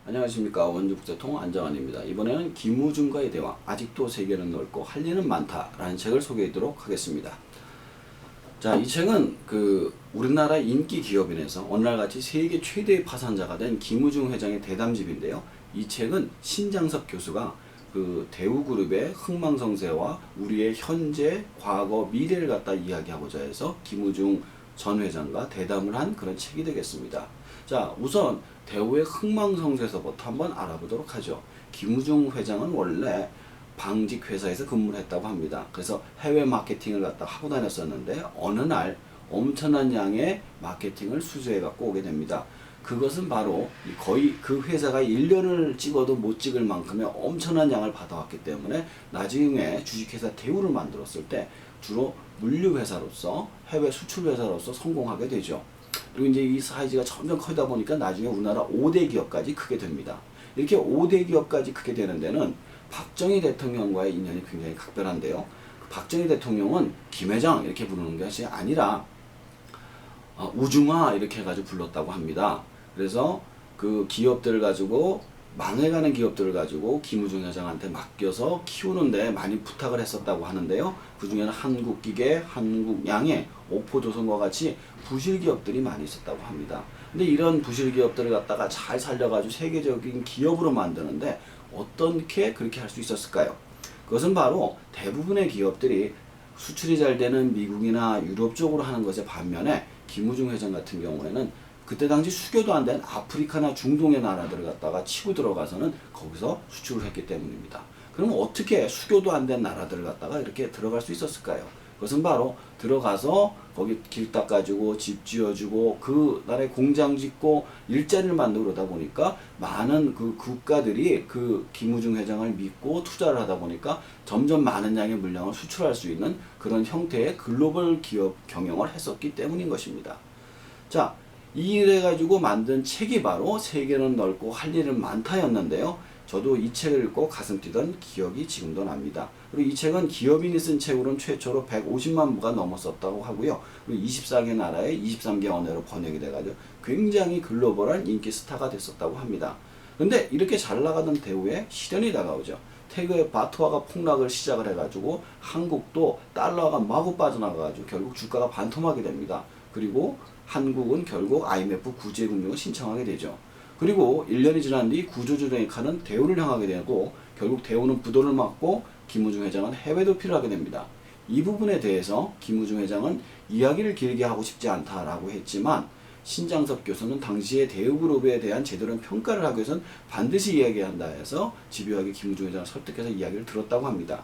안녕하십니까. 원주국제통 안정환입니다. 이번에는 김우중과의 대화, 아직도 세계는 넓고 할 일은 많다라는 책을 소개하도록 하겠습니다. 자, 이 책은 우리나라 인기 기업인에서 오늘날같이 세계 최대의 파산자가 된 김우중 회장의 대담집인데요. 이 책은 신장섭 교수가 대우그룹의 흥망성쇠와 우리의 현재, 과거, 미래를 갖다 이야기하고자 해서 김우중 전 회장과 대담을 한 그런 책이 되겠습니다. 자, 우선 대우의 흥망성쇠에서부터 한번 알아보도록 하죠. 김우중 회장은 원래 방직 회사에서 근무를 했다고 합니다. 그래서 해외 마케팅을 갖다 하고 다녔었는데 어느 날 엄청난 양의 마케팅을 수주해 갖고 오게 됩니다. 그것은 바로 거의 그 회사가 1년을 찍어도 못 찍을 만큼의 엄청난 양을 받아왔기 때문에 나중에 주식회사 대우를 만들었을 때 주로 물류회사로서 해외 수출회사로서 성공하게 되죠. 그리고 이제 이 사이즈가 점점 커다 보니까 나중에 우리나라 5대 기업까지 크게 됩니다. 이렇게 5대 기업까지 크게 되는 데는 박정희 대통령과의 인연이 굉장히 각별한데요. 박정희 대통령은 김 회장 이렇게 부르는 것이 아니라 우중아 이렇게 해가지고 불렀다고 합니다. 그래서 그 기업들을 가지고 망해가는 기업들을 가지고 김우중 회장한테 맡겨서 키우는데 많이 부탁을 했었다고 하는데요. 그 중에는 한국기계, 한국양해, 오포조선과 같이 부실 기업들이 많이 있었다고 합니다. 근데 이런 부실 기업들을 갖다가 잘 살려가지고 세계적인 기업으로 만드는데 어떻게 그렇게 할 수 있었을까요? 그것은 바로 대부분의 기업들이 수출이 잘 되는 미국이나 유럽 쪽으로 하는 것에 반면에 김우중 회장 같은 경우에는 그때 당시 수교도 안 된 아프리카나 중동의 나라들을 갖다가 치고 들어가서는 거기서 수출을 했기 때문입니다. 그럼 어떻게 수교도 안 된 나라들을 갖다가 이렇게 들어갈 수 있었을까요? 그것은 바로 들어가서 거기 길 닦아주고 집 지어주고 그 나라에 공장 짓고 일자리를 만들고 그러다 보니까 많은 그 국가들이 그 김우중 회장을 믿고 투자를 하다 보니까 점점 많은 양의 물량을 수출할 수 있는 그런 형태의 글로벌 기업 경영을 했었기 때문인 것입니다. 자, 이래가지고 만든 책이 바로 세계는 넓고 할 일은 많다였는데요. 저도 이 책을 읽고 가슴 뛰던 기억이 지금도 납니다. 그리고 이 책은 기업인이 쓴 책으로는 최초로 150만 부가 넘었었다고 하고요. 그리고 24개 나라에 23개 언어로 번역이 돼가지고 굉장히 글로벌한 인기 스타가 됐었다고 합니다. 근데 이렇게 잘 나가던 대우에 시련이 다가오죠. 태그의 바트화가 폭락을 시작을 해가지고 한국도 달러가 마구 빠져나가가지고 결국 주가가 반토막이 됩니다. 그리고 한국은 결국 IMF 구제금융을 신청하게 되죠. 그리고 1년이 지난 뒤 구조조정의 칸은 대우를 향하게 되고 결국 대우는 부도를 맞고 김우중 회장은 해외 도피를 하게 됩니다. 이 부분에 대해서 김우중 회장은 이야기를 길게 하고 싶지 않다라고 했지만 신장섭 교수는 당시에 대우그룹에 대한 제대로 평가를 하기 위해서는 반드시 이야기한다 해서 집요하게 김우중 회장을 설득해서 이야기를 들었다고 합니다.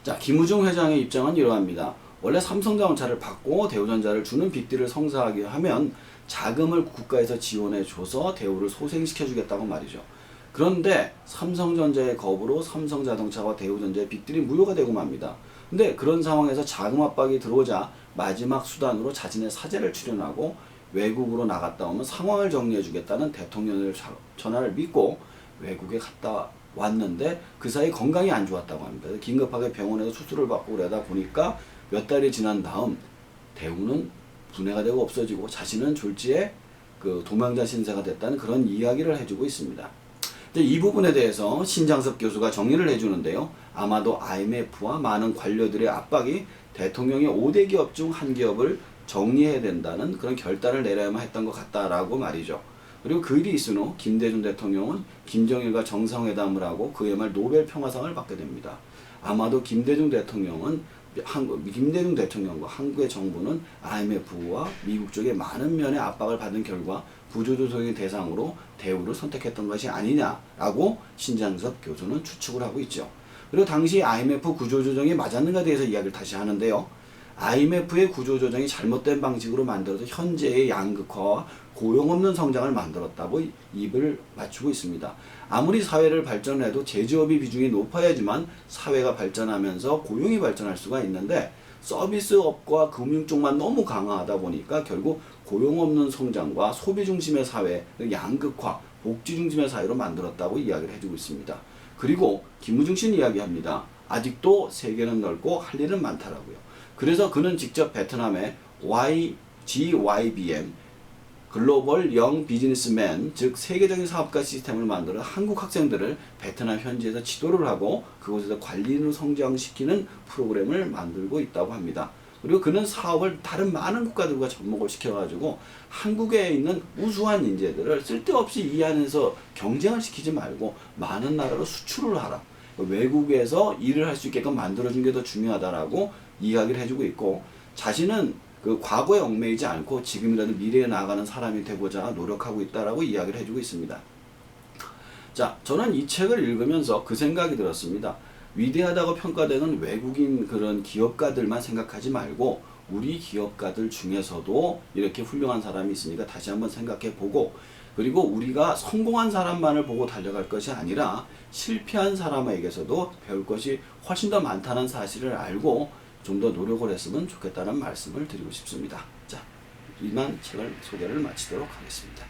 자, 김우중 회장의 입장은 이러합니다. 원래 삼성자동차를 받고 대우전자를 주는 빅딜을 성사하게 하면 자금을 국가에서 지원해줘서 대우를 소생시켜주겠다고 말이죠. 그런데 삼성전자의 거부로 삼성자동차와 대우전자의 빅딜이 무효가 되고 맙니다. 근데 그런 상황에서 자금 압박이 들어오자 마지막 수단으로 자신의 사재를 출연하고 외국으로 나갔다 오면 상황을 정리해주겠다는 대통령의 전화를 믿고 외국에 갔다 왔는데 그 사이 건강이 안 좋았다고 합니다. 긴급하게 병원에서 수술을 받고 그러다 보니까 몇 달이 지난 다음 대우는 분해가 되고 없어지고 자신은 졸지에 도망자 신세가 됐다는 그런 이야기를 해주고 있습니다. 이 부분에 대해서 신장섭 교수가 정리를 해주는데요. 아마도 IMF와 많은 관료들의 압박이 대통령이 5대 기업 중 한 기업을 정리해야 된다는 그런 결단을 내려야만 했던 것 같다라고 말이죠. 그리고 그 일이 있은 후 김대중 대통령은 김정일과 정상회담을 하고 그에 말 노벨 평화상을 받게 됩니다. 아마도 김대중 대통령과 한국의 정부는 IMF와 미국 쪽에 많은 면의 압박을 받은 결과 구조조정의 대상으로 대우를 선택했던 것이 아니냐라고 신장섭 교수는 추측을 하고 있죠. 그리고 당시 IMF 구조조정이 맞았는가에 대해서 이야기를 다시 하는데요. IMF의 구조조정이 잘못된 방식으로 만들어서 현재의 양극화와 고용 없는 성장을 만들었다고 입을 맞추고 있습니다. 아무리 사회를 발전해도 제조업의 비중이 높아야지만 사회가 발전하면서 고용이 발전할 수가 있는데 서비스업과 금융 쪽만 너무 강화하다 보니까 결국 고용 없는 성장과 소비 중심의 사회, 양극화, 복지 중심의 사회로 만들었다고 이야기를 해주고 있습니다. 그리고 김우중 씨는 이야기합니다. 아직도 세계는 넓고 할 일은 많다라고요. 그래서 그는 직접 베트남의 GYBM 글로벌 영 비즈니스맨, 즉 세계적인 사업가 시스템을 만들어 한국 학생들을 베트남 현지에서 지도를 하고 그곳에서 관리인으로 성장시키는 프로그램을 만들고 있다고 합니다. 그리고 그는 사업을 다른 많은 국가들과 접목을 시켜가지고 한국에 있는 우수한 인재들을 쓸데없이 이 안에서 경쟁을 시키지 말고 많은 나라로 수출을 하라. 외국에서 일을 할 수 있게끔 만들어준 게 더 중요하다라고 이야기를 해주고 있고, 자신은 그 과거에 얽매이지 않고 지금이라도 미래에 나아가는 사람이 되고자 노력하고 있다라고 이야기를 해주고 있습니다. 자, 저는 이 책을 읽으면서 그 생각이 들었습니다. 위대하다고 평가되는 외국인 그런 기업가들만 생각하지 말고 우리 기업가들 중에서도 이렇게 훌륭한 사람이 있으니까 다시 한번 생각해 보고, 그리고 우리가 성공한 사람만을 보고 달려갈 것이 아니라 실패한 사람에게서도 배울 것이 훨씬 더 많다는 사실을 알고 좀 더 노력을 했으면 좋겠다는 말씀을 드리고 싶습니다. 자, 이만 책을 소개를 마치도록 하겠습니다.